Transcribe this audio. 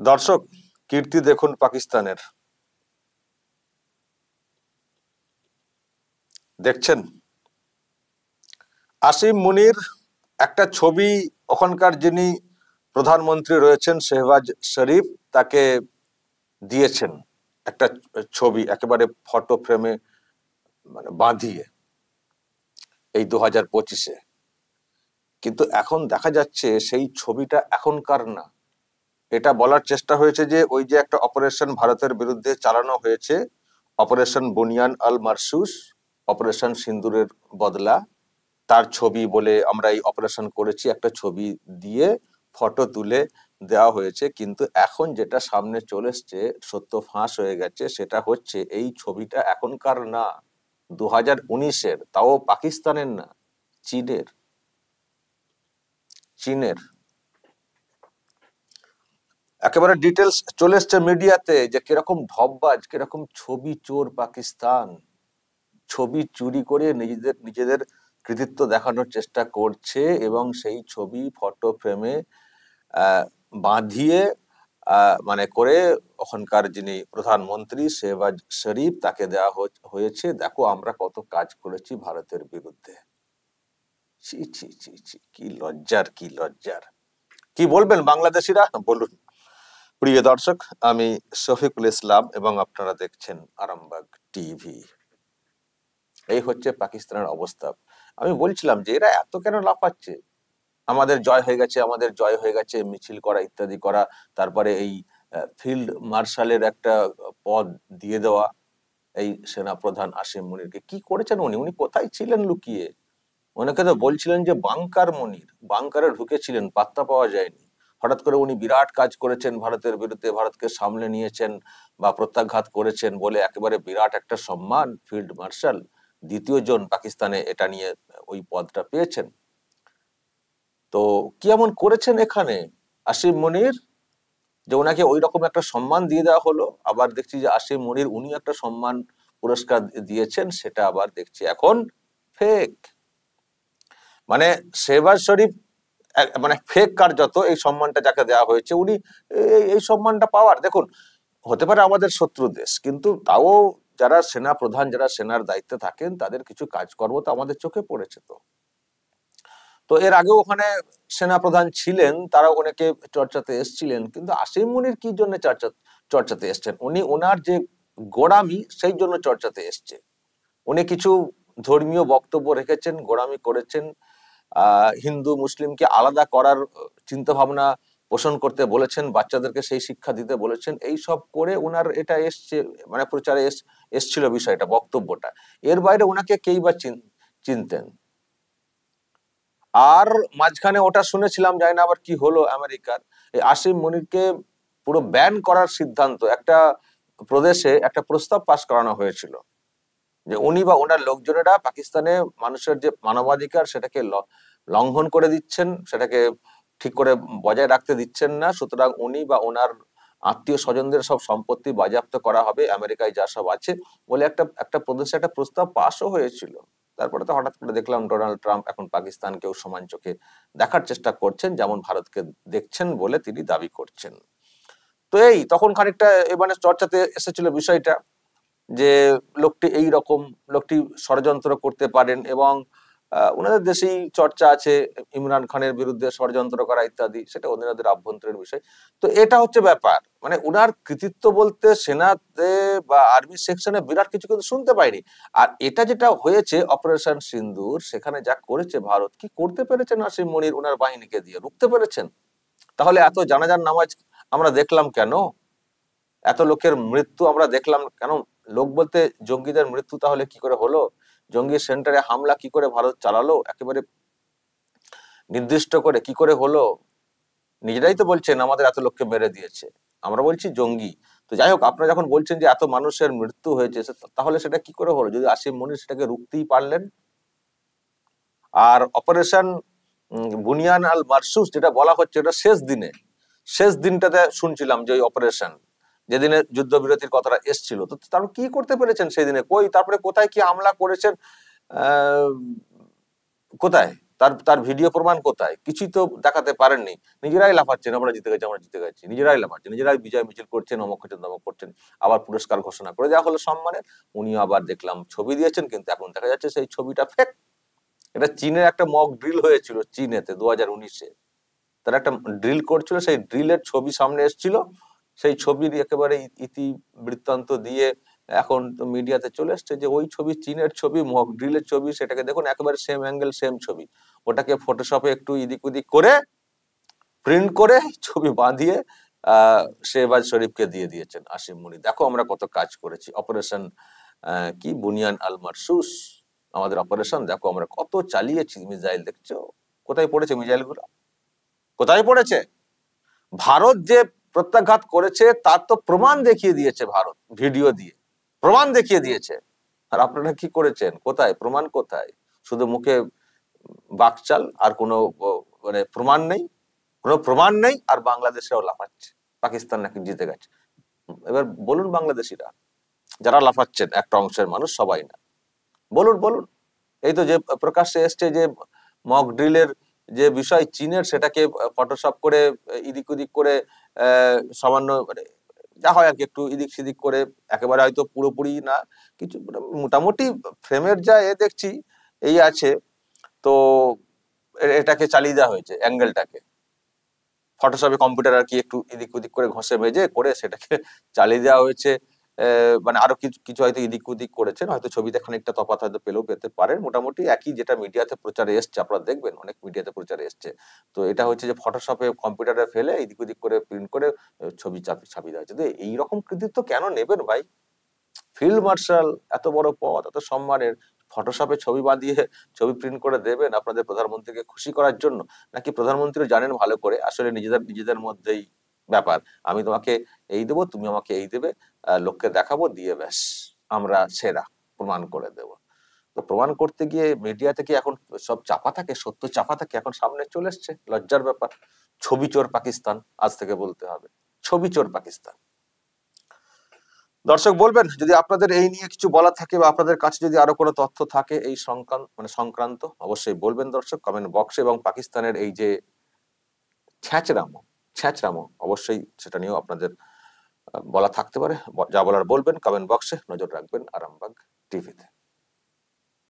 দর্শক, কীর্তি দেখুন পাকিস্তানের। দেখছেন আসিম মুনির একটা ছবি, ওখানকার যিনি প্রধানমন্ত্রী রয়েছেন শেহবাজ শরীফ, তাকে দিয়েছেন একটা ছবি একেবারে ফটো ফ্রেমে মানে বাঁধিয়ে এই 2025-এ। কিন্তু এখন দেখা যাচ্ছে সেই ছবিটা এখনকার না। এটা বলার চেষ্টা হয়েছে যে ওই যে একটা অপারেশন ভারতের বিরুদ্ধে চালানো হয়েছে, অপারেশন বুনিয়ান আল মারসুস, অপারেশন সিন্দুরের বদলা, তার ছবি বলে আমরা এই অপারেশন করেছি একটা ছবি দিয়ে ফটো তুলে দেওয়া হয়েছে। কিন্তু এখন যেটা সামনে চলে এসছে, সত্য ফাঁস হয়ে গেছে, সেটা হচ্ছে এই ছবিটা এখনকার না, 2019-এর, তাও পাকিস্তানের না, চীনের। চীনের একেবারে ডিটেলস চলে এসছে মিডিয়াতে যে কিরকম ঢপবাজ, কিরকম ছবি চোর পাকিস্তান, ছবি চুরি করে নিজেদের নিজেদের কৃতিত্ব দেখানোর চেষ্টা করছে এবং সেই ছবি ফটো ফ্রেমে বাঁধিয়ে মানে করে ওখানকার যিনি প্রধানমন্ত্রী শেহবাজ শরীফ, তাকে দেওয়া হয়েছে। দেখো আমরা কত কাজ করেছি ভারতের বিরুদ্ধে। ছি ছি ছি ছি, কি লজ্জার, কি লজ্জার। কি বলবেন বাংলাদেশিরা, বলুন। প্রিয় দর্শক, আমি শফিকুল ইসলাম এবং আপনারা দেখছেন আরামবাগ টিভি। এই হচ্ছে পাকিস্তানের অবস্থা। আমি বলছিলাম যে এরা এত কেন লাফাচ্ছে, আমাদের জয় হয়ে গেছে, আমাদের জয় হয়ে গেছে, মিছিল করা ইত্যাদি করা, তারপরে এই ফিল্ড মার্শালের একটা পদ দিয়ে দেওয়া এই সেনা প্রধান আসিম মুনিরকে। কি করেছেন উনি? উনি কোথায় ছিলেন লুকিয়ে? অনেকে তো বলছিলেন যে বাংকার মুনির, বাংকারে ঢুকেছিলেন, পাত্তা পাওয়া যায়নি। হঠাৎ করে উনি বিরাট কাজ করেছেন ভারতের বিরুদ্ধে, ভারতকে সামলে নিয়েছেন বা প্রত্যাঘাত করেছেন বলে একেবারে বিরাট একটা সম্মান, ফিল্ড মার্শাল, দ্বিতীয় জন পাকিস্তানে এটা নিয়ে ওই পদটা পেয়েছেন। তো কি এমন করেছেন এখানে আসিম মুনির যে ওনাকে ওই রকম একটা সম্মান দিয়ে দেওয়া হলো? আবার দেখছি যে আসিম মুনির উনি একটা সম্মান পুরস্কার দিয়েছেন, সেটা আবার দেখছি এখন ফেক। মানে শেহবাজ শরীফ মানে ফেক কার্যত এই সম্মানটা যাকে দেওয়া হয়েছে, উনি এই সম্মানটা পাওয়ার, দেখুন, হতে পারে আমাদের শত্রু দেশ, কিন্তু তাও যারা সেনা প্রধান, যারা সেনার দায়িত্বে থাকেন, তাদের কিছু কাজকর্ম তো আমাদের চোখে পড়েছে। তো তো এর আগেও ওখানে সেনা প্রধান ছিলেন, তারা অনেকে চর্চাতে এসেছিলেন, কিন্তু আসিম মুনির কি জন্য চর্চাতে এসছেন? উনি ওনার যে গোঁড়ামি, সেই জন্য চর্চাতে এসছে। উনি কিছু ধর্মীয় বক্তব্য রেখেছেন, গোঁড়ামি করেছেন, হিন্দু মুসলিমকে আলাদা করার চিন্তা ভাবনা পোষণ করতে বলেছেন, বাচ্চাদেরকে সেই শিক্ষা দিতে বলেছেন। এই সব করে ওনার এটা এসছে, মানে প্রচারে এসছিল বিষয়টা, বক্তব্যটা। এর বাইরে ওনাকে কেই বা চিনতেন? আর মাঝখানে ওটা শুনেছিলাম, জানি না আবার কি হলো, আমেরিকার এই আসিম মুনিরকে পুরো ব্যান করার সিদ্ধান্ত, একটা প্রদেশে একটা প্রস্তাব পাশ করানো হয়েছিল যে উনি বা ওনার লোকজনেরা পাকিস্তানে মানুষের যে মানবাধিকার, সেটাকে লঙ্ঘন করে দিচ্ছেন, সেটাকে ঠিক করে বজায় রাখতে দিচ্ছেন না। সুতরাং উনি বা ওনার আত্মীয় স্বজনদের সব সম্পত্তি বাজেয়াপ্ত করা হবে, আমেরিকায় যা সব আছে বলে একটা একটা প্রদেশে একটা প্রস্তাব পাশও হয়েছিল। তারপরে তো হঠাৎ করে দেখলাম ডোনাল্ড ট্রাম্প এখন পাকিস্তানকেও সমান চোখে দেখার চেষ্টা করছেন, যেমন ভারতকে দেখছেন বলে তিনি দাবি করছেন। তো এই তখন খানিকটা এবারে চর্চাতে এসেছিল বিষয়টা যে লোকটি এই রকম, লোকটি ষড়যন্ত্র করতে পারেন, এবং ওনাদের দেশেই চর্চা আছে ইমরান খানের বিরুদ্ধে ষড়যন্ত্র করা ইত্যাদি, সেটা ওনাদের আভ্যন্তরীণ বিষয়। তো এটা হচ্ছে ব্যাপার, মানে ওনার কৃতিত্ব বলতে সেনাতে বা আর্মি সেকশনে বিরাট কিছু কিন্তু শুনতে পাইনি। আর এটা যেটা হয়েছে অপারেশন সিন্দুর, সেখানে যা করেছে ভারত, কি করতে পেরেছেন আসিম মুনির ওনার বাহিনীকে দিয়ে? রুখতে পেরেছেন? তাহলে এত জানাজার নামাজ আমরা দেখলাম কেন? এত লোকের মৃত্যু আমরা দেখলাম কেন? লোক বলতে জঙ্গিদের মৃত্যু তাহলে কি করে হলো? জঙ্গি সেন্টারে হামলা কি করে ভারত চালালো একেবারে নির্দিষ্ট করে, কি করে হলো? নিজেরাই তো বলছেন আমাদের এত লোককে মেরে দিয়েছে, আমরা বলছি জঙ্গি। তো যাই হোক, আপনারা যখন বলছেন যে এত মানুষের মৃত্যু হয়েছে, তাহলে সেটা কি করে হলো যদি আসিম মুনির সেটাকে রুখতেই পারলেন? আর অপারেশন বুনিয়ান আল মারসুস যেটা বলা হচ্ছে, এটা শেষ দিনটাতে শুনছিলাম যে ওই অপারেশন, যেদিনে যুদ্ধবিরতির কথাটা এসছিল, তো তারপর কি করতে পেরেছেন সেই দিনে? কই তারপরে কোথায় কি হামলা করেছেন? কোথায়? তার তার ভিডিও প্রমাণ কোথায়? কিছুই তো দেখাতে পারেননি। নিজেরাই লাফাচ্ছেন, আমরা জিতে গেছি, আমরা জিতে গেছি, নিজেরাই লাফাচ্ছেন, নিজেরাই বিজয় মিছিল করছেন, অমুক করছেন, তমুক করছেন। আবার পুরস্কার ঘোষণা করে দেওয়া হলো সম্মানের। উনি আবার দেখলাম ছবি দিয়েছেন, কিন্তু এখন দেখা যাচ্ছে সেই ছবিটা ফেক। এটা চীনের একটা মক ড্রিল হয়েছিল চীনেতে 2019-এ। তারা একটা ড্রিল করছিল, সেই ড্রিলের ছবি সামনে এসেছিল, সেই ছবির একেবারে ইতিবৃত্তান্ত দিয়ে এখন তো মিডিয়াতে চলে এসছে যে ওই ছবি চীনের ছবি, মক ড্রিলের ছবি, সেটাকে দেখুন একেবারে সেম অ্যাঙ্গেল সেম ছবি, ওটাকে ফটোশপে একটু এদিক ওদিক করে প্রিন্ট করে ছবি বাঁধিয়ে আহ শেহবাজ শরীফকে দিয়ে দিয়েছেন আসিম মুনি। দেখো আমরা কত কাজ করেছি, অপারেশন কি বুনিয়ান আল মারসুস, আমাদের অপারেশন দেখো আমরা কত চালিয়েছি। মিসাইল দেখছো কোথায় পড়েছে মিসাইল গুলো, কোথায় পড়েছে? ভারত যে প্রত্যাঘাত করেছে তার তো প্রমাণ দেখিয়ে দিয়েছে ভারত, ভিডিও দিয়ে প্রমাণ দেখিয়ে দিয়েছে। আর আপনারা কি করেছেন? কোথায় প্রমাণ? কোথায়? শুধু মুখে বাকচাল, আর কোনো মানে প্রমাণ নেই, কোনো প্রমাণ নেই। আর বাংলাদেশরাও লাফাচ্ছে পাকিস্তান নাকি জিতে গেছে। এবার বলুন বাংলাদেশিরা যারা লাফাচ্ছেন, একটা অংশের মানুষ, সবাই না, বলুন বলুন। এই তো যে প্রকাশ্যে এসছে যে মক ড্রিলের যে বিষয় চীনের, সেটাকে ফটোশপ করে ইদিক উদিক করে সামান্য মানে যা হয় আর কি একটু ইদিক সিদিক করে, একেবারে হয়তো পুরোপুরি না, কিছু মোটামুটি ফ্রেমের যা দেখছি এই আছে, তো এটাকে চালিয়ে দেওয়া হয়েছে অ্যাঙ্গেলটাকে ফটোশপে, কম্পিউটার আর কি একটু এদিক ওদিক করে ঘষে মেজে করে সেটাকে চালিয়ে দেওয়া হয়েছে। মানে আরো কিছু কিছু হয়তো এদিক ওদিক করেছেন, হয়তো ছবিতে খানিকটা তফাৎ হয়তো পেলেও পেতে পারেন, মোটামুটি একই যেটা মিডিয়াতে প্রচারে এসছে, আপনারা দেখবেন অনেক মিডিয়াতে প্রচারে এসছে। তো এটা হচ্ছে যে ফটোশপে কম্পিউটারে ফেলে এদিক ওদিক করে প্রিন্ট করে ছবি ছাপিয়ে দেওয়া হয়েছে। তো এইরকম কৃতিত্ব কেন নেবেন ভাই? ফিল্ড মার্শাল, এত বড় পদ, এত সম্মানের, ফটোশপে ছবি বাঁধিয়ে ছবি প্রিন্ট করে দেবেন আপনাদের প্রধানমন্ত্রীকে খুশি করার জন্য? নাকি প্রধানমন্ত্রী জানেন ভালো করে আসলে নিজেদের নিজেদের মধ্যেই ব্যাপার, আমি তোমাকে এই দেবো, তুমি আমাকে এই দেবে, লোককে দেখাবো, দিয়ে ব্যাস আমরা সেরা প্রমাণ করে দেব। তো প্রমাণ করতে গিয়ে মিডিয়া থেকে এখন সব চাপা থাকে, সত্য চাপা থাকে, এখন সামনে চলে এসছে, লজ্জার ব্যাপার। ছবি চোর পাকিস্তান, আজ থেকে বলতে হবে, ছবি চোর পাকিস্তান। দর্শক বলবেন যদি আপনাদের এই নিয়ে কিছু বলা থাকে, বা আপনাদের কাছে যদি আরো কোনো তথ্য থাকে এই সংক্রান্ত অবশ্যই বলবেন দর্শক কমেন্ট বক্সে। এবং পাকিস্তানের এই যে ছ্যাঁচড়ামো ছ্যাঁচড়ামো অবশ্যই সেটা নিয়েও আপনাদের বলা থাকতে পারে, যা বলার বলবেন কমেন্ট বক্সে। নজর রাখবেন আরামবাগ টিভিতে।